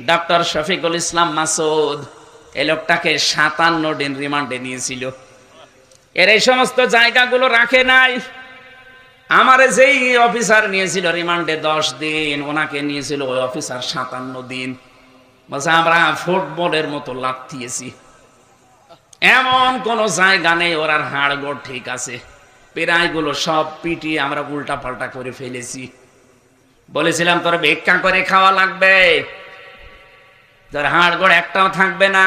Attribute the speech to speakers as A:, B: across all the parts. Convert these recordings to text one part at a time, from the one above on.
A: Doctor Shafiqul Islam Masud এই লোকটাকে 57 দিন রিমান্ডে নিয়েছিল। এর এই সমস্ত জায়গাগুলো রাখে নাই। আমারে যেই অফিসার নিয়েছিল রিমান্ডে 10 দিন, ওনাকে নিয়েছিল ওই অফিসার 57 দিন। বলছে আমরা ফুটবলের মতো লাথিয়েছি, এমন কোন জায়গা নেই ওর আর হাড়গোড় ঠিক আছে। পেরাইগুলো সব পিটিয়ে আমরা উল্টা পাল্টা করে ফেলেছি। বলেছিলাম তোর ভিক্ষা করে খাওয়া লাগবে, তোর হাড়গোড় একটাও থাকবে না।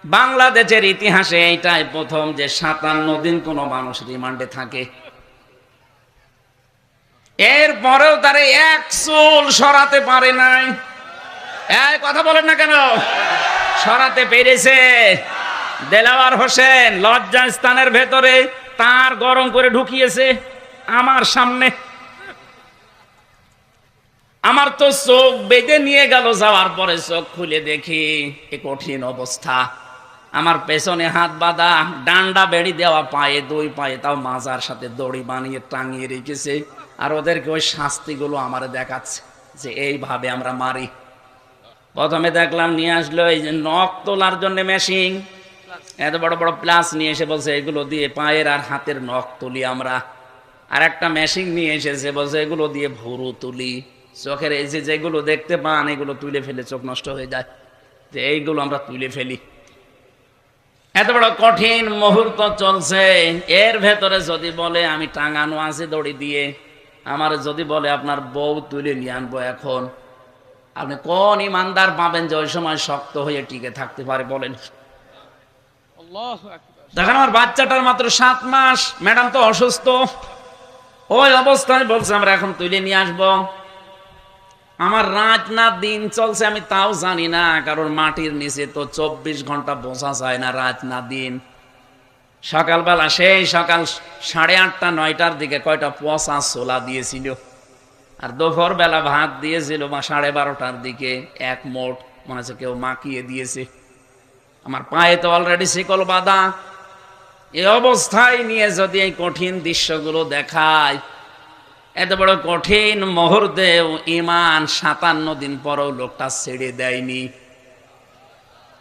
A: বাংলাদেশের ইতিহাসে এইটাই প্রথম যে 57 দিন কোন মানুষ রিমান্ডে থাকে। এরপরেও তারা এক চুল সরাতে পারে নাই। এই কথা বলেন না কেন? সরাতে পেরেছে। দেলাওয়ার হোসেন লজ্জাস্থানের ভেতরে তার গরম করে ঢুকিয়েছে আমার সামনে। আমার তো চোখ বেঁধে নিয়ে গেল, যাওয়ার পরে চোখ খুলে দেখি এ কঠিন অবস্থা। আমার পেছনে হাত বাঁধা, ডান্ডা বেড়ি দেওয়া পায়ে, 2 পায়ে, তাও মাজার সাথে দড়ি বানিয়ে টাঙিয়ে রেখেছে। আর ওদেরকে ওই শাস্তিগুলো আমার দেখাচ্ছে যে এইভাবে আমরা মারি। প্রথমে দেখলাম নিয়ে আসলো এই যে নখ তোলার জন্য মেশিন, এত বড় বড় প্লাস নিয়ে এসে বলছে এগুলো দিয়ে পায়ের আর হাতের নখ তুলি আমরা। আর একটা মেশিন নিয়ে এসেছে, বলছে এগুলো দিয়ে ভুরু তুলি, চোখের এই যে যেগুলো দেখতে পান এগুলো তুলে ফেলে চোখ নষ্ট হয়ে যায়, যে এইগুলো আমরা তুলে ফেলি। এত বড় কঠিন মুহূর্ত চলছে। এর ভেতরে যদি বলে আমি টাঙানো আছি দড়ি দিয়ে, আমার যদি বলে আপনার বউ তুলে নিয়ে আনবো এখন, আপনি কোন ইমানদার পাবেন যে ওই সময় শক্ত হয়ে টিকে থাকতে পারে বলেন? দেখেন আমার বাচ্চাটার মাত্র 7 মাস, ম্যাডাম তো অসুস্থ, ওই অবস্থায় বলছে আমরা এখন তুলে নিয়ে আসবো। আমার রাত না দিন চলছে আমি তাও জানি না, কারণ মাটির নিচে তো 24 ঘন্টা বোঝা যায় না রাত না দিন। সকালবেলা সেই সকাল 8:30 9টার দিকে কয়টা পচা ছোলা দিয়েছিল, আর দুপুর বেলা ভাত দিয়েছিল 12:30টার দিকে এক মোট, মনে হচ্ছে কেউ মাখিয়ে দিয়েছে। আমার পায়ে তো অলরেডি শিকল বাঁধা। এই অবস্থায় নিয়ে যদি এই কঠিন দৃশ্যগুলো দেখায়, এত বড় কঠিন মুহূর্তে ইমান 57 দিন পরও লোকটা ছেড়ে দেয়নি।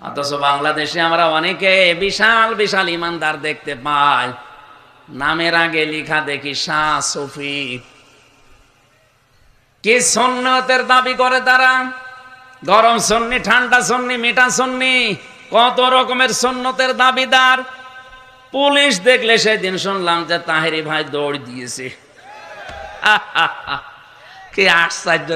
A: অথচ বাংলাদেশে আমরা অনেকে বিশাল বিশাল ইমানদার দেখতে পাই, নামের আগে লেখা দেখি শাহ সুফি। কি সুন্নতের দাবি করে তারা, গরম সুন্নি, ঠান্ডা সুন্নি, মিঠা সুন্নি, কত রকমের সুন্নতের দাবিদার। পুলিশ দেখলে সেদিন শুনলাম যে তাহেরি ভাই দৌড় দিয়েছে। কি আশ্চর্য!